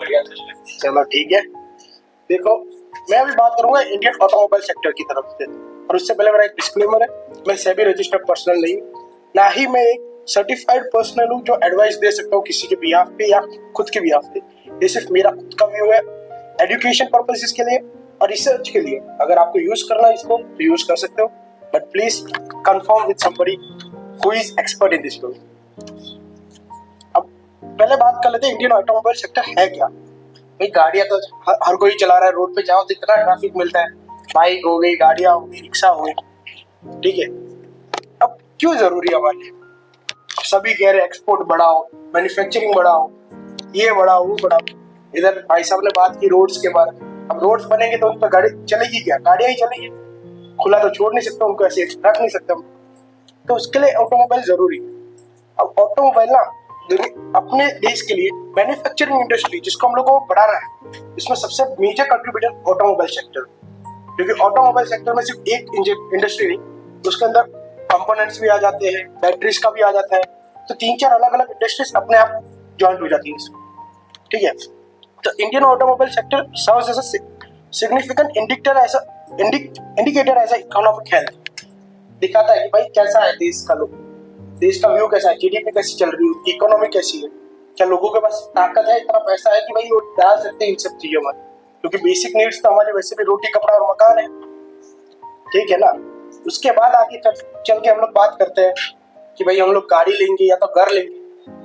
बढ़िया था। चलो ठीक है। देखो, मैं अभी बात करूंगा इंडियन ऑटोमोबाइल सेक्टर की तरफ से, और उससे पहले मेरा एक डिस्क्लेमर है, मैं सेबी रजिस्टर्ड पर्सनल नहीं हूँ, ना ही मैं एक सर्टिफाइड पर्सनल हूँ जो एडवाइस दे सकता हूँ किसी के बिहाफ पे या खुद के बिहाफ पे। ये सिर्फ मेरा खुद का व्यू है, एजुकेशन पर्पसेस के लिए और रिसर्च के लिए। अगर आपको यूज करना है इसको तो यूज कर सकते हो, but please confirm with somebody who is expert in this field. अब पहले बात कर लेते हैं इंडियन ऑटोमोबाइल सेक्टर है क्या। भाई गाड़ियां तो हर कोई चला रहा है, रोड पे जाओ तो इतना ट्रैफिक मिलता है, बाइक हो गई, गाड़ियां हो गई, रिक्शा हो गई, ठीक है। अब क्यों जरूरी है हमारे लिए? सभी कह रहे एक्सपोर्ट बढ़ाओ, मैन्युफैक्चरिंग बढ़ाओ, ये बढ़ाओ वो बढ़ाओ। इधर भाई साहब ने बात की रोड्स के बारे में। अब रोड्स बनेंगे तो उन पर गाड़ी चलेगी क्या? गाड़ियां ही चलेगी, खुला तो छोड़ नहीं सकते उनको, ऐसे रख नहीं सकते हम। तो उसके लिए ऑटोमोबाइल जरूरी है। अब ऑटोमोबाइल ना अपने देश के लिए मैन्युफैक्चरिंग इंडस्ट्री जिसको हम लोग को बढ़ाना है, इसमें सबसे मेजर कंट्रीब्यूटर ऑटोमोबाइल सेक्टर, क्योंकि ऑटोमोबाइल सेक्टर में सिर्फ एक इंडस्ट्री नहीं, उसके अंदर कंपोनेंट्स भी आ जाते हैं, बैटरीज का भी आ जाता है, तो 3-4 अलग अलग इंडस्ट्रीज अपने आप ज्वाइंट हो जाती है, ठीक है। तो Indian automobile sector serves as a significant indicator as economic health, दिखाता है कि भाई कैसा है देश का लोग, देश का व्यू कैसा है, जीडीपी कैसी चल रही है, इकोनॉमी कैसी है, क्या लोगों के पास ताकत है, इतना पैसा है कि भाई वो डाल सकते हैं इन सब चीजों में, क्योंकि बेसिक नीड्स तो हमारे वैसे भी रोटी कपड़ा और मकान है, ठीक है ना। उसके बाद आगे चल के हम लोग बात करते हैं कि भाई हम लोग गाड़ी लेंगे या तो घर लेंगे।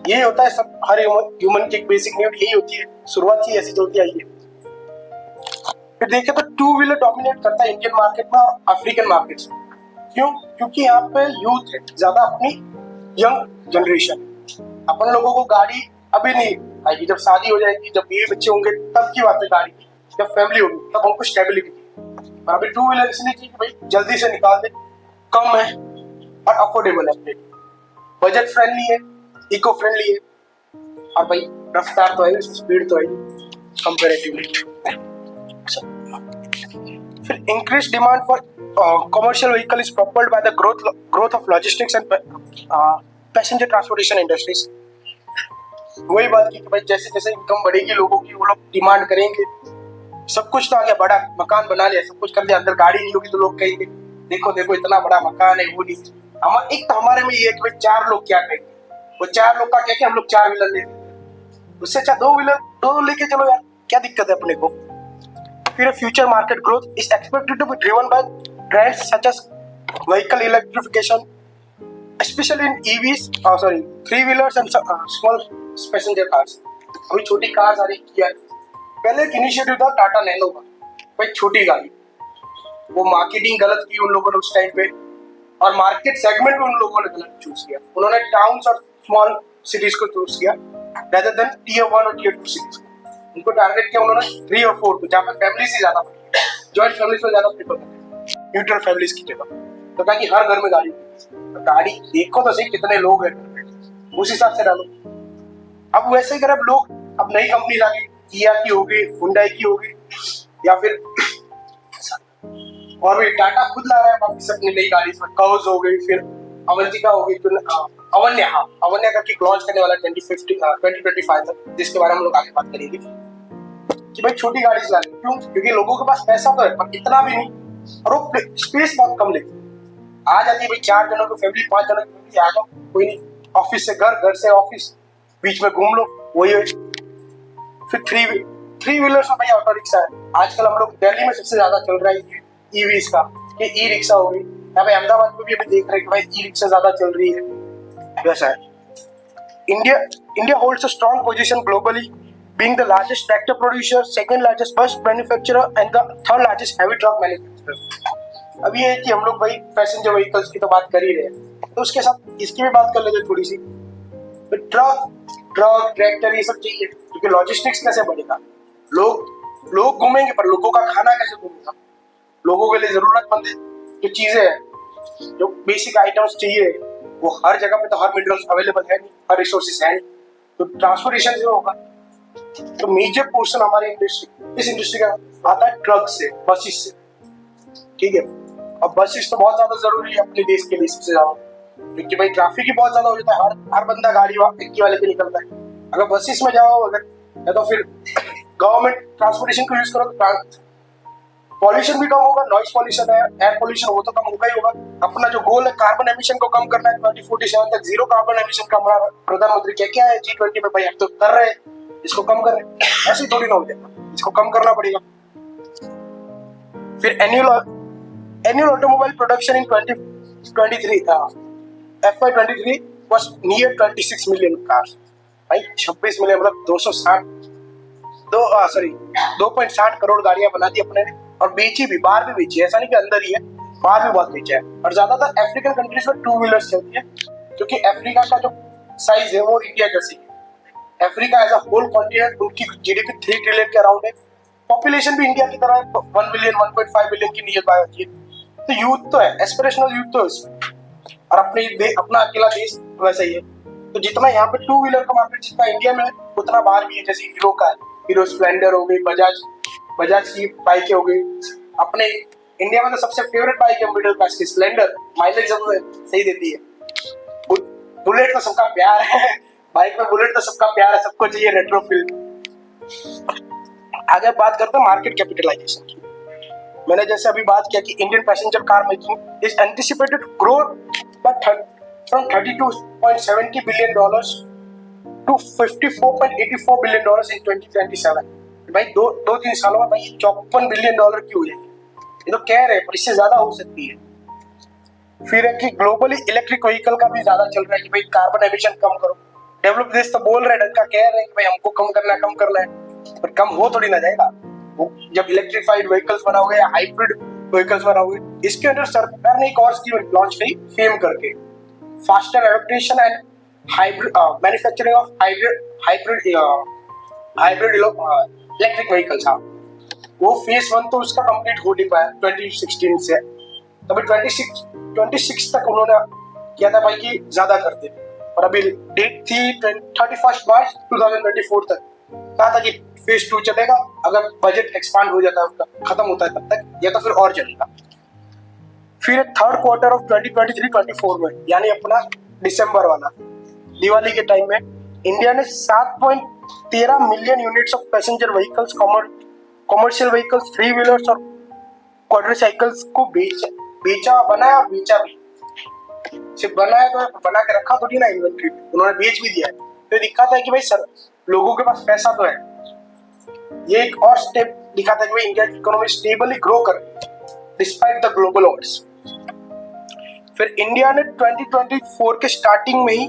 यही होता है सब, हर ह्यूमन की बेसिक नीड यही होती है, शुरुआत ही ऐसी चलती आई है। फिर देखें तो टू व्हीलर डोमिनेट करता है इंडियन मार्केट में और अफ्रीकन मार्केट में। क्यों? क्योंकि यहाँ पे यूथ है ज्यादा, अपनी यंग जनरेशन। अपन लोगों को गाड़ी अभी नहीं आएगी, जब शादी हो जाएगी, जब बीवी बच्चे होंगे तब की बात है गाड़ी की, जब फैमिली होगी तब हमको स्टेबिलिटी चाहिए। और अभी टू व्हीलर इसलिए चाहिए कि भाई जल्दी से निकाल दे, कम है और अफोर्डेबल है, बजट फ्रेंडली है, इको फ्रेंडली है, और भाई रफ्तार तो है, स्पीड तो है कंपैरेटिवली। फिर increased demand for commercial vehicle is propelled by the growth of logistics and passenger transportation industries। वही बात की कि भाई जैसे जैसे इनकम बढ़ेगी लोगों की, वो लोग डिमांड करेंगे। सब कुछ तो आ गया, बड़ा मकान बना लिया, सब कुछ कर दिया, अंदर गाड़ी नहीं होगी तो लोग कहेंगे देखो देखो इतना बड़ा मकान है, वो नहीं। एक तो हमारे में ये है कि भाई 4 लोग क्या कहेंगे, वो 4 लोग का क्या कि हम लोग 4 व्हीलर ले, उससे अच्छा 2 व्हीलर 2 लेके चलो यार, क्या दिक्कत है अपने को। फिर future market growth is expected to be driven by trends such as vehicle electrification, especially in EVs, three-wheelers and small passenger cars। अभी छोटी कार्स आ रही है, पहले एक इनिशिएटिव था टाटा नैनो का, भाई छोटी गाड़ी, वो मार्केटिंग गलत की उन लोगों ने उस टाइम पे, और मार्केट सेगमेंट में उन लोगों ने गलत चूज किया। उन्होंने टाउन्स और स्मॉल सिटीज को चूज किया rather than tier 1 और tier 2 cities। उनको टारगेट किया उन्होंने 3 और 4 को, जहाँ पे फैमिली से ज्यादा, जॉइंट फैमिलीज में ज्यादा प्रेफर करते हैं, न्यूट्रल फैमिलीज की जगह। तो कहा कि हर घर में गाड़ी, तो गाड़ी देखो तो सही कितने लोग हैं, उस हिसाब से डालो। अब वैसे ही अगर अब लोग, अब नई कंपनी आ गई, किया की हो गई, हुंडई की हो गई, या फिर और भी टाटा खुद ला रहा है वापस अपनी नई गाड़ी, कर्व्स हो गई, फिर अवंतिका हो गई, फिर अवन्या का किक लॉन्च करने वाला 2025 में, जिसके बारे में हम लोग आगे बात करेंगे कि भाई छोटी गाड़ी चला रहे। क्यों? क्योंकि लोगों के पास पैसा तो है पर इतना भी नहीं, और वो स्पेस बहुत कम लेती आ जाती है। भाई 4 जनों की फैमिली, 5 जनों की फैमिली, आ जाओ कोई नहीं, ऑफिस से घर, घर से ऑफिस, बीच में घूम लो, वही है। फिर थ्री व्हीलर्स में भाई ऑटो रिक्शा है, आजकल हम लोग दिल्ली में सबसे ज्यादा चल रहा है ईवीज का, ये ई रिक्शा हो गई, या भाई अहमदाबाद में भी अभी देख रहे हैं कि भाई ई रिक्शा ज्यादा चल रही है, वैसा है। India holds a strong position globally, being the largest tractor producer, second largest bus manufacturer, and the third largest heavy truck manufacturer। अब ये है कि हम लोग भाई पैसेंजर व्हीकल्स की तो बात कर ही रहे हैं, तो उसके साथ इसकी भी बात कर लेते थोड़ी सी। तो ट्रक ट्रैक्टर ये सब चाहिए, क्योंकि लॉजिस्टिक्स कैसे बढ़ेगा, लोग घूमेंगे पर लोगों का खाना कैसे घूमेगा, लोगों के लिए जरूरतमंद जो चीजें हैं, जो बेसिक आइटम्स चाहिए, वो हर जगह पे तो हर मिनरल्स अवेलेबल है नहीं, हर रिसोर्सेज है नहीं, तो ट्रांसपोर्टेशन जो होगा। तो मेजर पोर्शन हमारे इस इंडस्ट्री का आता है ट्रक से, बसेस से, ठीक है। अब बसेस तो बहुत ज्यादा जरूरी है अपने देश के लिए, सबसे ज्यादा, क्योंकि भाई ट्रैफिक ही बहुत ज्यादा हो जाता है, हर बंदा गाड़ी एक्टिवा लेके निकलता है। अगर बसेस में जाओ, अगर या तो फिर गवर्नमेंट ट्रांसपोर्टेशन को यूज करो तो पॉल्यूशन भी कम होगा, नॉइस पॉल्यूशन है, एयर पॉल्यूशन वो तो कम होगा ही होगा। अपना जो गोल है कार्बन एमिशन को कम करना है 2047 तक जीरो कार्बन एमिशन का, हमारा प्रधानमंत्री क्या है G20 में, भाई हम तो कर रहे हैं, इसको कम कर रहे हैं, ऐसे थोड़ी ना हो जाएगा, इसको कम करना पड़ेगा। फिर annual automobile production in 2023 FY23 was near 26 million cars, भाई 26 मिलियन मतलब 2.60 करोड़ गाड़ियां बना दी अपने ने, और बेची भी, बाहर भी बेची, ऐसा नहीं कि अंदर ही है, बाहर भी बहुत बेचा है। और ज्यादातर अफ्रीकन कंट्रीज में 2 व्हीलर्स चलती है, क्योंकि अफ्रीका का जो साइज है वो इंडिया जैसी है। Africa as a whole continent, उनकी जीडीपी 3 ट्रिलियन के अराउंड है, पॉपुलेशन भी इंडिया की तरह 1 बिलियन 1.5 बिलियन की नियर बाय होती है। तो यूथ तो है, एस्पिरेशनल यूथ तो है इसमें, और अपना अकेला देश वैसा ही है। तो जितना यहाँ पे 2 व्हीलर का मार्केट जितना इंडिया में है, उतना बाहर भी है। जैसे हीरो का है, हीरो स्प्लेंडर हो गई, बजाज की बाइकें हो गई। अपने इंडिया में तो सबसे फेवरेट बाइक है मिडिल क्लास की स्प्लेंडर, माइलेज सबसे सही देती है। बुलेट तो सबका प्यार है, बाइक में बुलेट तो सबका प्यार है, सबको चाहिए रेट्रो फील। आगे बात करते हैं मार्केट कैपिटलाइजेशन की। मैंने जैसे अभी बात किया कि Indian passenger car making is anticipated to grow from $32.70 billion to $54.84 billion in 2027। भाई दो तीन सालों में भाई $54 बिलियन की हो जाएगी, ये तो कह रहे हैं, पर इससे ज्यादा हो सकती है। फिर है कि ग्लोबली इलेक्ट्रिक व्हीकल का भी ज्यादा चल रहा है कि भाई कार्बन एमिशन कम करो। डेवलप देश तो बोल रहे हैं, ढंग का कह रहे हैं कि भाई हमको कम करना है, पर कम हो थोड़ी ना जाएगा। वो जब इलेक्ट्रिफाइड व्हीकल्स बनाओगे या हाइब्रिड व्हीकल्स बनाओगे, इसके अंदर सरकार ने एक और स्कीम लॉन्च करी, फेम करके, faster adaptation and hybrid manufacturing of hybrid electric vehicles. हाँ, वो फेज 1 तो उसका कंप्लीट हो नहीं पाया 2016 से, तभी 26 तक उन्होंने किया था भाई कि ज्यादा करते, और अभी डेट थी 31 मार्च 2024 तक, कहा था कि फेज 2 चलेगा, अगर बजट एक्सपांड हो जाता है उसका, खत्म होता है तब तक, या तो फिर और चलेगा। फिर थर्ड क्वार्टर ऑफ 2023-24 में, यानी अपना दिसंबर वाला दिवाली के टाइम में, इंडिया ने 7.13 million units of passenger vehicles, commercial vehicles, 3 wheelers और क्वाड्रिसाइकिल्स को बनाया और बेचा भी। सिर्फ बनाया तो बना के रखा थोड़ी ना इन्वेंट्री, उन्होंने बेच भी दिया है। तो दिखाता है कि भाई सर लोगों के पास पैसा तो है। ये एक और स्टेप दिखाता है कि भाई इंडिया की इकोनॉमी स्टेबली ग्रो कर रही है डिस्पाइट द ग्लोबल ऑड्स। फिर इंडिया ने 2024 के स्टार्टिंग में ही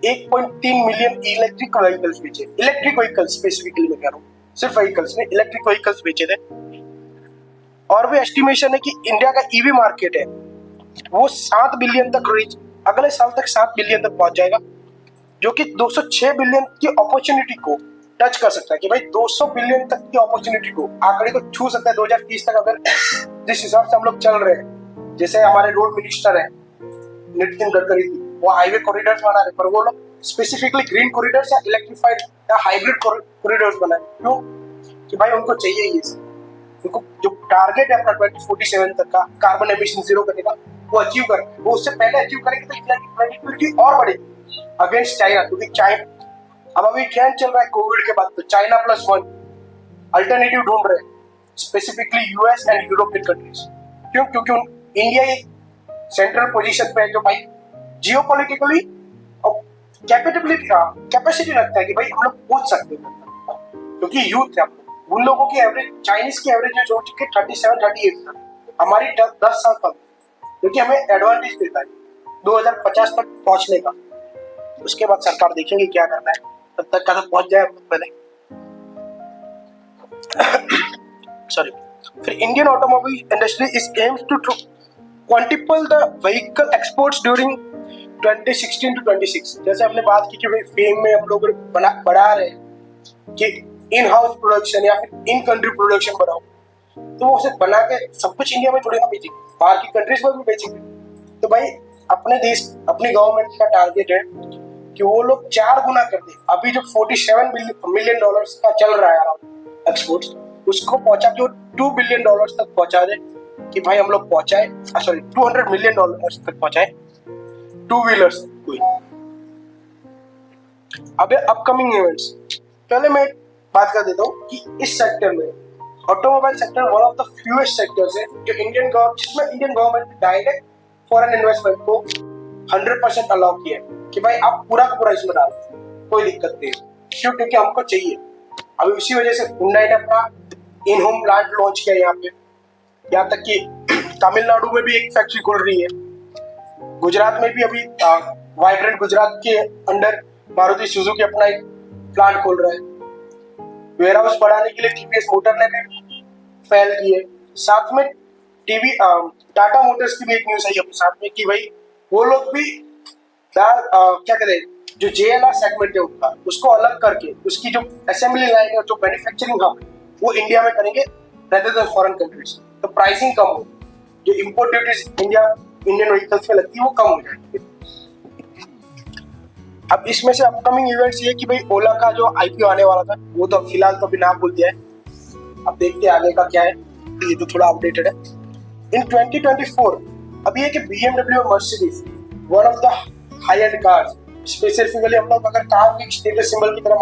1.3 मिलियन इलेक्ट्रिक व्हीकल्स बेचे, इलेक्ट्रिक व्हीकल्स स्पेसिफिकली मैं कह रहा हूँ, सिर्फ व्हीकल्स नहीं, इलेक्ट्रिक व्हीकल्स बेचे थे। और भी एस्टिमेशन है कि इंडिया का ईवी मार्केट है वो 7 बिलियन तक अगले साल तक 7 बिलियन तक पहुंच जाएगा, जो कि 206 बिलियन की अपॉर्चुनिटी को टच कर सकता है। कि भाई 200 बिलियन तक की अपॉर्चुनिटी को, आंकड़े को छू सकता है 2030 तक, अगर जिस हिसाब से हम लोग चल रहे हैं। जैसे हमारे रोड मिनिस्टर है नितिन गडकरी, वो हाईवे कॉरिडोर्स बना रहे, पर वो लोग स्पेसिफिकली ग्रीन कॉरिडोर्स या इलेक्ट्रिफाइड या हाइब्रिड कॉरिडोर्स बनाए। क्यों? कि भाई उनको चाहिए ये, उनको जो टारगेट है अपना 2047 तक का कार्बन एमिशन जीरो करने का, वो अचीव कर, वो उससे पहले अचीव करेंगे तो इंडिया की प्रोडक्टिविटी और बढ़ेगी अगेंस्ट चाइना। क्योंकि चाइना अब अभी ट्रेंड चल रहा है कोविड के बाद, तो चाइना +1 अल्टरनेटिव ढूंढ रहे हैं, specifically US and European countries. क्यों? क्योंकि इंडिया एक सेंट्रल पोजीशन पे है, जो भाई जियोपॉलिटिकली और कैपेसिटी रखता है कि भाई हम लोग पहुंच सकते हैं, क्योंकि यूथ है। उन लोगों की एवरेज, चाइनीज की एवरेज जो हो चुकी है 37-38 तक, हमारी 10 साल कम, क्योंकि हमें एडवांटेज देता है 2050 तक पहुंचने का। उसके बाद सरकार देखेंगे क्या करना है, तब तक कदम पहुंच जाए पहले। सॉरी। फिर Indian automobile industry is aims to quantify the vehicle exports during 2016 to 26। जैसे हमने बात की कि भाई फेम में हम लोग बढ़ा रहे हैं कि इन हाउस प्रोडक्शन या फिर इन कंट्री प्रोडक्शन बढ़ाओ, तो वो उसे बना के सब कुछ इंडिया में थोड़ी ना बेचेंगे, बाहर की कंट्रीज में भी बेचेंगे। तो भाई अपने देश, अपनी गवर्नमेंट का टारगेट है कि वो लोग 4 गुना कर दे। अभी जो $47 मिलियन का चल रहा है एक्सपोर्ट्स, उसको पहुंचा के $2 बिलियन तक पहुंचा दे, कि भाई हम लोग पहुंचाए, सॉरी $200 मिलियन तक पहुंचाए 2 व्हीलर्स को। अब अपकमिंग इवेंट्स, पहले मैं बात कर देता हूँ कि इस सेक्टर में automobile sector one of the fewest sectors है जो जिसमें Indian government direct foreign investment को 100% अलाउ किया है कि भाई आप पूरा का पूरा इसमें डालो, कोई दिक्कत नहीं। क्यों? क्योंकि हमको चाहिए। अभी उसी वजह से हुंडई ने अपना इन होम प्लांट लॉन्च किया यहाँ पे, यहाँ तक कि तमिलनाडु में भी एक फैक्ट्री खुल रही है, गुजरात में भी अभी वाइब्रेंट गुजरात के अंडर मारुति सुजुकी अपना एक प्लांट खोल रहा है। वेयर हाउस बढ़ाने के लिए टीवीएस मोटर ने भी पहल की है। साथ में टाटा मोटर्स की भी एक न्यूज आई अपने साथ में कि भाई वो लोग भी क्या कहते हैं, जो JLR सेगमेंट है उनका, उसको अलग करके उसकी जो असेंबली लाइन है, जो मैन्युफैक्चरिंग हब है, वो इंडिया में करेंगे रेदर देन फॉरेन कंट्रीज। तो प्राइसिंग कम हो, जो इंपोर्ट ड्यूटीज इंडियन व्हीकल्स में लगती है वो कम हो जाएगी। अब इसमें से अपकमिंग इवेंट्स ये कि भाई ओला का जो IPO आने वाला था वो तो फिलहाल तो अभी नाम भूल दिया है, अब देखते हैं आगे का क्या है, ये तो थोड़ा अपडेटेड है। इन 2024 अभी है कि BMW और Mercedes one of the high and cars, specifically हम लोग अगर कार की स्टेटस सिंबल की तरह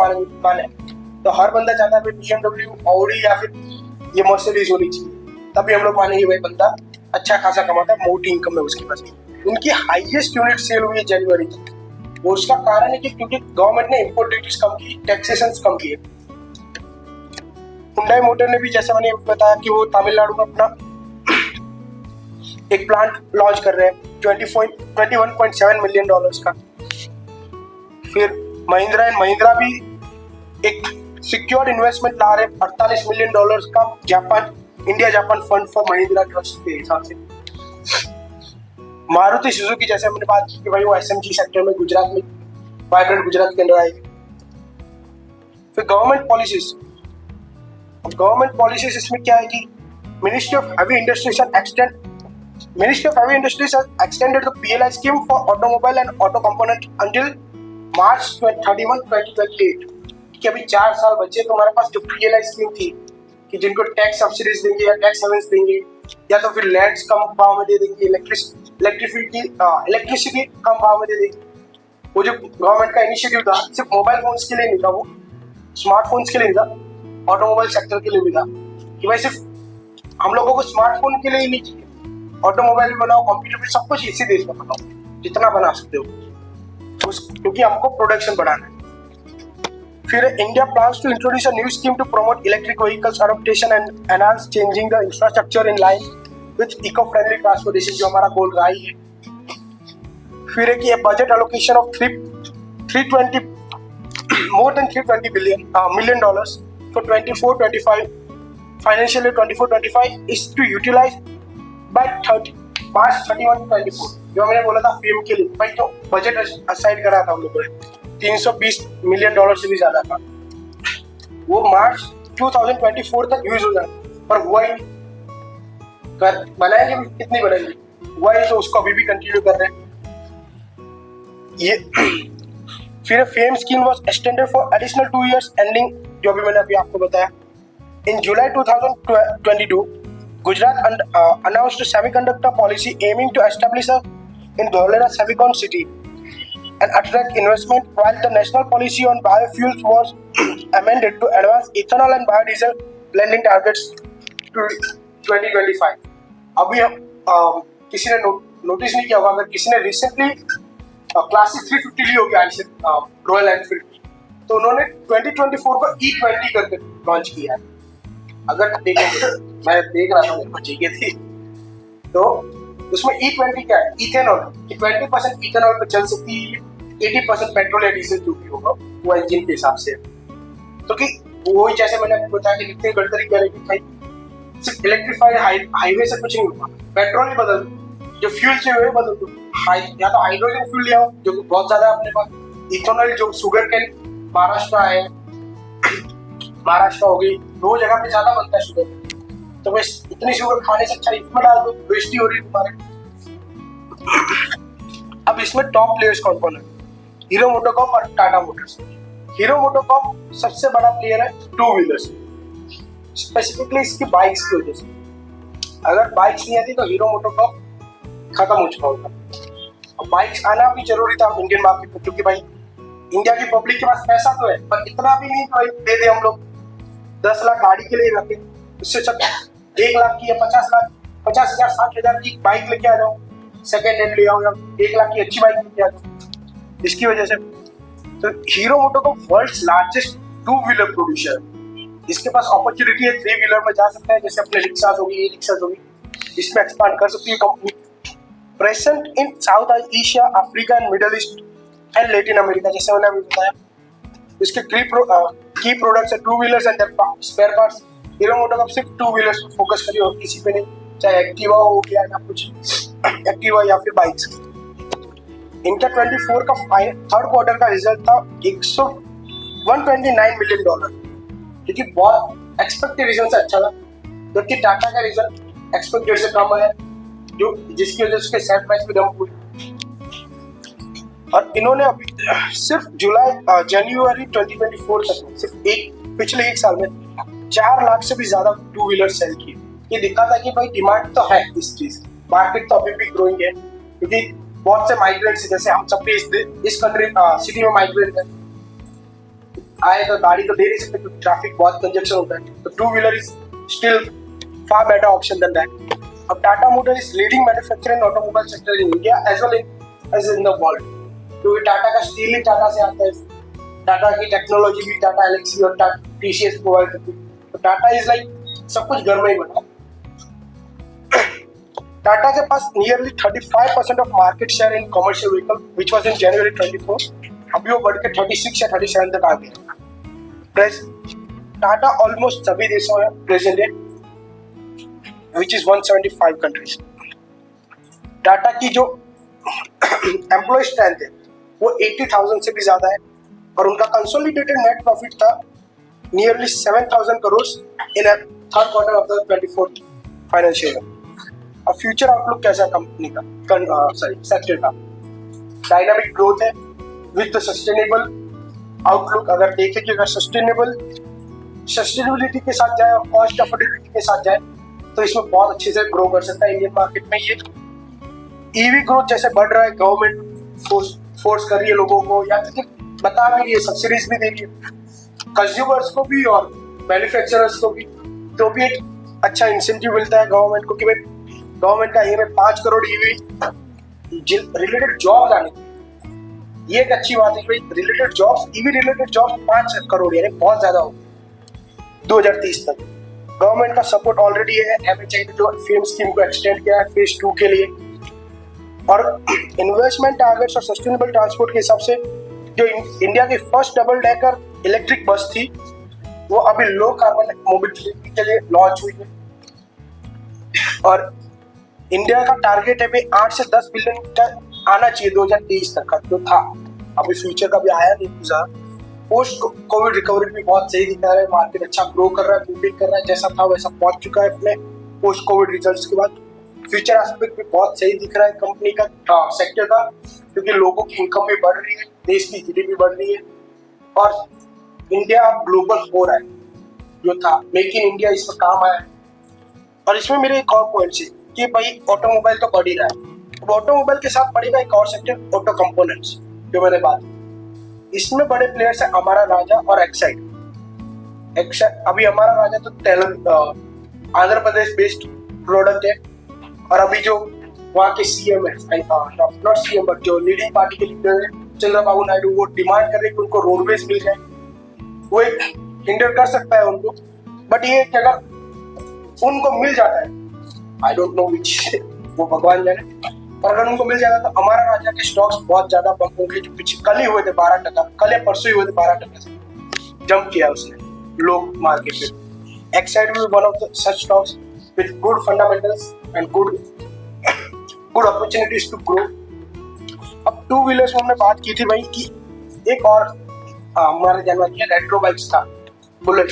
माने तो हर बंदा चाहता है BMW, ऑडी या फिर ये मर्सिडीज होनी चाहिए, तभी हम लोग मानेंगे भाई बंदा अच्छा खासा कमाता है, मोटी इनकम है उसके पास। उनकी हाईएस्ट यूनिट सेल हुई है जनवरी की, और उसका कारण है कि क्योंकि गवर्नमेंट ने इंपोर्ट ड्यूटीज कम की, टैक्सेशन कम किए। हुंडई मोटर ने भी, जैसे मैंने बताया कि वो तमिलनाडु में अपना एक प्लांट लॉन्च कर रहे हैं $21.7 मिलियन का। फिर महिंद्रा भी एक सिक्योर्ड इन्वेस्टमेंट ला रहे हैं $48 मिलियन का India Japan fund for Mahindra trust के हिसाब से। मारुति सुजुकी जैसे हमने बात की कि भाई वो SMG सेक्टर में गुजरात में वाइब्रेंट गुजरात के अंदर आएगी। फिर गवर्नमेंट पॉलिसीज इसमें क्या है कि ministry of heavy industries extended the PLI scheme for automobile and auto component until March 31, 2028 कि अभी 4 साल बचे तो हमारे पास जो PLI स्कीम थी कि जिनको टैक्स सब्सिडीज देंगे या टैक्स हेवेंस देंगे या तो फिर लैंड्स कम भाव में दे देंगे, इलेक्ट्रिसिटी कम भाव में दे देंगे। वो जो गवर्नमेंट का इनिशिएटिव था सिर्फ मोबाइल फोन्स के लिए नहीं था, वो स्मार्टफोन्स के लिए नहीं था, ऑटोमोबाइल सेक्टर के लिए भी था कि भाई सिर्फ हम लोगों को स्मार्टफोन के लिए ही नहीं चाहिए, ऑटोमोबाइल भी बनाओ, कंप्यूटर भी, सब कुछ इसी देश में बनाओ जितना बना सकते हो, क्योंकि हमको प्रोडक्शन बढ़ाना है। फिर India plans to introduce a new scheme to promote electric vehicles adoption and enhance changing the infrastructure in line with eco friendly transportation, जो हमारा गोल रहा ही है। फिर है कि budget allocation of more than $320 million for 24-25 financial year 24-25 is to utilize by March 31, 24। जो मैंने बोला था फेम के लिए, भाई जो बजट असाइड करा था हम लोगों ने $320 मिलियन से भी ज्यादा का, वो मार्च 2024 तक यूज हो जाए, पर हुआ ही बनाएंगे कितनी बनाएंगे, हुआ ही तो उसको अभी भी कंटिन्यू कर रहे हैं ये। फिर fame scheme was extended for additional 2 years ending, जो अभी मैंने अभी आपको बताया। इन जुलाई 2022 Gujarat announced a semiconductor policy aiming to establish in Dholera Semicon City and attract investment, while the national policy on biofuels was amended to advance ethanol and biodiesel blending targets to 2025। अभी किसी ने notice नहीं किया होगा, अगर किसी ने recently classic 350 ली होगी आइसे रॉयल एनफील्ड की, तो उन्होंने 2024 को E20 करके लॉन्च किया है। अगर देखेंगे, मैं देख रहा था, मेरे को चाहिए थी, तो उसमें E20 क्या है, इथेनॉल कि 20% इथेनॉल पे चल सकती है, 80% पेट्रोल या डीजल जो भी होगा वो इंजन के हिसाब से। तो कि वही जैसे मैंने आपको बताया कि नितिन गडकरी कह रहे कि भाई सिर्फ इलेक्ट्रीफाइड हाईवे से कुछ नहीं होगा, पेट्रोल ही बदल दो, जो फ्यूल चाहिए वही बदल दो, या तो हाइड्रोजन फ्यूल ले आओ जो कि बहुत ज्यादा अपने पास, इथेनॉल जो शुगर केन महाराष्ट्र हो गई, 2 जगह पे ज्यादा बनता है शुगर, तो बस इतनी शुगर खाने से अच्छा इसमें डाल दो, वेस्ट ही हो रही है तुम्हारे। अब इसमें टॉप प्लेयर्स कौन कौन है, हीरो मोटोकॉर्प और टाटा मोटर्स। हीरो मोटोकॉर्प सबसे बड़ा प्लेयर है 2 व्हीलर्स, स्पेसिफिकली इसकी बाइक्स की वजह से। अगर बाइक्स नहीं आती तो हीरो मोटोकॉर्प खत्म हो चुका होता। अब बाइक्स आना भी जरूरी था इंडियन मार्केट में, क्योंकि भाई इंडिया की पब्लिक के पास पैसा तो है, पर इतना भी नहीं भाई दे दे हम लोग 10 लाख गाड़ी के लिए रखे, उससे सब 1 लाख की या 50 लाख 50,000 60,000 की बाइक लेके आ जाओ, सेकेंड हैंड ले आओ, या 1 लाख की अच्छी बाइक लेके आ जाओ। इसकी वजह से तो हीरो मोटो को वर्ल्ड्स लार्जेस्ट 2 व्हीलर प्रोड्यूसर है। इसके पास अपॉर्चुनिटी है 3 व्हीलर में जा सकता है, जैसे अपने रिक्शा होगी, ई रिक्शा होगी, इसमें एक्सपांड कर सकती है company. Present in South Asia, Africa and Middle East and Latin America, जैसे मैंने अभी बताया। इसके की प्रोडक्ट्स है 2 wheelers and spare parts. Hero Moto का सिर्फ 2 व्हीलर्स पे फोकस करिए और किसी पे नहीं, चाहे एक्टिवा हो गया या कुछ एक्टिवा या फिर बाइक्स। इनका 24 का थर्ड क्वार्टर का रिजल्ट था 129 मिलियन डॉलर, क्योंकि बहुत एक्सपेक्टेड रिजल्ट से अच्छा था, जबकि टाटा का रिजल्ट एक्सपेक्टेड से कम है, जो जिसकी वजह से उसके शेयर प्राइस भी डंप हुई। और इन्होंने अभी सिर्फ जनवरी 2024 तक सिर्फ पिछले एक साल में 4 लाख से भी ज्यादा 2 व्हीलर सेल किए। ये दिखाता है कि भाई डिमांड तो है इस चीज, मार्केट तो अभी भी ग्रोइंग है, क्योंकि बहुत से माइग्रेंट्स, जैसे हम सब इस कंट्री सिटी में माइग्रेंट है, आए तो गाड़ी तो दे नहीं सकते क्योंकि ट्रैफिक बहुत कंजक्शन होता है, तो 2 wheeler is still far better option than that. अब Tata motor is leading manufacturer in automobile sector in India as well as in the world, क्योंकि टाटा का स्टील ही टाटा से आता है, टाटा की टेक्नोलॉजी भी टाटा एलेक्सी और टीसीएस प्रोवाइड करती है, तो टाटा इज लाइक सब कुछ घर में ही बना। टाटा के पास nearly 35% of market share in commercial vehicle which was in January 24, अभी वो बढ़ के 36 या 37 तक आ गया। टाटा ऑलमोस्ट सभी देशों में प्रेजेंट है, व्हिच इज 175 कंट्रीज। टाटा की जो एम्प्लॉय स्ट्रेंथ है वो 80,000 से भी ज्यादा है, और उनका कंसोलिडेटेड नेट प्रॉफिट था nearly 7,000 crore in third quarter of the 24th financial year. अब फ्यूचर आउटलुक कैसा कंपनी का सेक्टर का? डायनामिक ग्रोथ है विद सस्टेनेबल आउटलुक। अगर देखें कि अगर सस्टेनेबिलिटी के साथ जाए और कॉस्ट अफोर्डेबिलिटी के साथ जाए तो इसमें बहुत अच्छे से ग्रो कर सकता है इंडियन मार्केट में। ये ईवी ग्रोथ जैसे बढ़ रहा है, गवर्नमेंट फोर्स कर रही है लोगों को, या फिर बता भी रही है, सब्सिडीज भी दे रही है कंज्यूमर्स को भी और मैन्युफैक्चरर्स को भी, तो भी एक अच्छा इंसेंटिव मिलता है गवर्नमेंट को कि भाई गवर्नमेंट का एम है 5 करोड़ ईवी रिलेटेड जॉब आने की। ये एक अच्छी बात है कि भाई related jobs, EV related jobs 5 crore यानी बहुत ज्यादा हो 2030 तक। गवर्नमेंट का सपोर्ट ऑलरेडी है, एमएचआई ने जो फेम स्कीम को एक्सटेंड किया है फेज 2 के लिए। और इन्वेस्टमेंट टारगेट्स और सस्टेनेबल ट्रांसपोर्ट के हिसाब से जो इंडिया की first double decker electric bus थी वो अभी लो कार्बन मोबिलिटी के लिए लॉन्च हुई है, और इंडिया का टारगेट है भी 8 से 10 बिलियन का आना चाहिए 2023 तक का, जो था अभी फ्यूचर का भी आया नहीं गुजार। पोस्ट कोविड रिकवरी भी बहुत सही दिखा रहा है, मार्केट अच्छा ग्रो कर रहा है, बूमिंग कर रहा है, जैसा था वैसा पहुंच चुका है अपने पोस्ट कोविड रिजल्ट्स के बाद। फ्यूचर एस्पेक्ट भी बहुत सही दिख रहा है कंपनी का, सेक्टर का, क्योंकि लोगों की इनकम भी बढ़ रही है, देश की जीडीपी बढ़ रही है, और इंडिया ग्लोबल हो रहा है, जो था मेक इन इंडिया इसमें काम आया है। और इसमें मेरे एक और पॉइंट है कि भाई ऑटोमोबाइल तो बढ़ ही रहा है, अब ऑटोमोबाइल के साथ बढ़ेगा एक और सेक्टर ऑटो कंपोनेंट्स, जो मैंने बात की। इसमें बड़े प्लेयर्स है हमारा राजा और एक्साइड। अभी हमारा राजा तो आंध्र प्रदेश बेस्ड प्रोडक्ट है, और अभी जो वहाँ के सीएम है, नॉट सीएम बट जो लीडिंग पार्टी के लीडर है चंद्रबाबू नायडू, वो डिमांड कर रहे हैं कि उनको रोडवेज मिल जाए। वो एक हिंडर कर सकता है उनको, बट ये कि अगर उनको मिल जाता है, आई डोंट नो विच, वो भगवान जाने, पर अगर उनको मिल जाएगा तो हमारा राजा के स्टॉक्स बहुत ज्यादा बंप होंगे, जो पीछे कल ही हुए थे 12%, कल या परसों ही हुए थे 12% से जंप किया उसने लोग मार्केट में। एक्साइड भी one of the such stocks with good fundamentals and good opportunities to grow. अब 2 व्हीलर्स में हमने बात की थी भाई कि एक और हमारे जानवर की रेट्रो बाइक्स था बुलेट।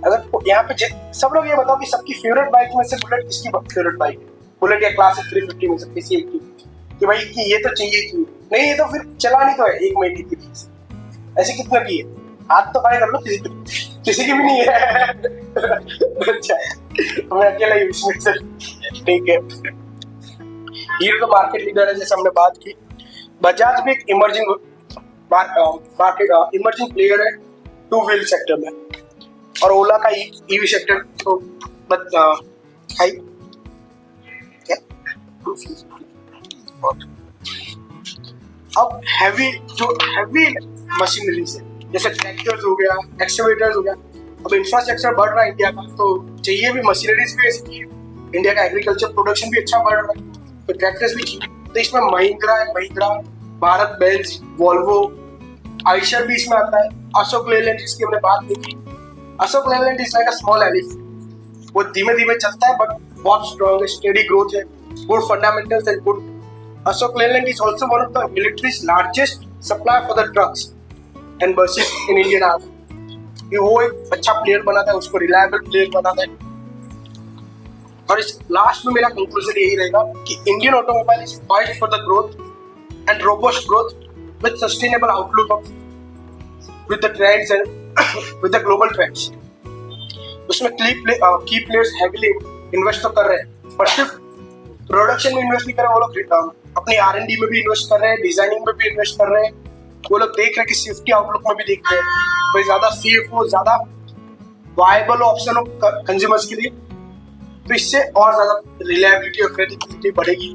अगर यहाँ पे सब लोग ये बताओ कि सबकी फेवरेट बाइक में से बुलेट किसकी फेवरेट बाइक है? बुलेट या क्लासिक 350 में से किसी एक की, कि भाई कि ये तो चाहिए क्यों नहीं, ये तो फिर चलानी तो है 1 महीने की चीज, ऐसे कितना की है, हाथ तो खड़े कर लो, किसी की भी नहीं है। अच्छा मैं अकेला ही इसमें से, ठीक है। हीरो तो मार्केट लीडर है जैसे हमने बात की। बजाज भी एक इमर्जिंग प्लेयर है 2 व्हील सेक्टर में। और ओला का ईवी सेक्टर तो बट हाई क्या अब हैवी मशीनरीज है जैसे ट्रैक्टर्स हो गया, एक्सकेवेटर्स हो गया। अब इंफ्रास्ट्रक्चर बढ़ रहा है इंडिया का, तो चाहिए भी मशीनरीज भी ऐसी। इंडिया का एग्रीकल्चर प्रोडक्शन भी अच्छा बढ़ रहा है, तो ट्रैक्टर्स भी चाहिए। तो इसमें महिंद्रा, भारत बेंज, वॉल्वो, आइशर भी इसमें आता है। अशोक लेलैंड जिसकी हमने बात की थी, Ashok Leyland is like a small elephant. वो धीमे धीमे चलता है बट बहुत स्ट्रॉन्ग है, स्टेडी ग्रोथ है, good fundamentals and good. Ashok Leyland is also one of the military's largest supplier for the trucks and buses in Indian Army. ये वो एक अच्छा प्लेयर बनाता है, उसको रिलायबल प्लेयर बनाता है। और इस लास्ट में मेरा कंक्लूजन यही रहेगा कि Indian automobile is poised for the growth and robust growth with sustainable outlook of with the trends and with the global trends. उसमें की प्लेयर्स हैवीली इन्वेस्ट तो कर रहे हैं, पर सिर्फ प्रोडक्शन में इन्वेस्ट नहीं कर रहे, वो लोग अपने R&D में भी इन्वेस्ट कर रहे हैं, डिजाइनिंग में भी इन्वेस्ट कर रहे हैं। वो लोग देख रहे हैं कि सेफ्टी आउटलुक में भी देख रहे हैं भाई ज्यादा सेफ हो, ज्यादा वायबल ऑप्शन हो कंज्यूमर्स के लिए, तो इससे और ज्यादा रिलायबिलिटी और क्रेडिबिलिटी बढ़ेगी।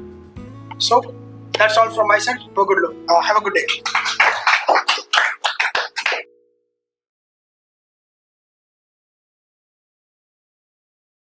So that's all from my side. Have a good day.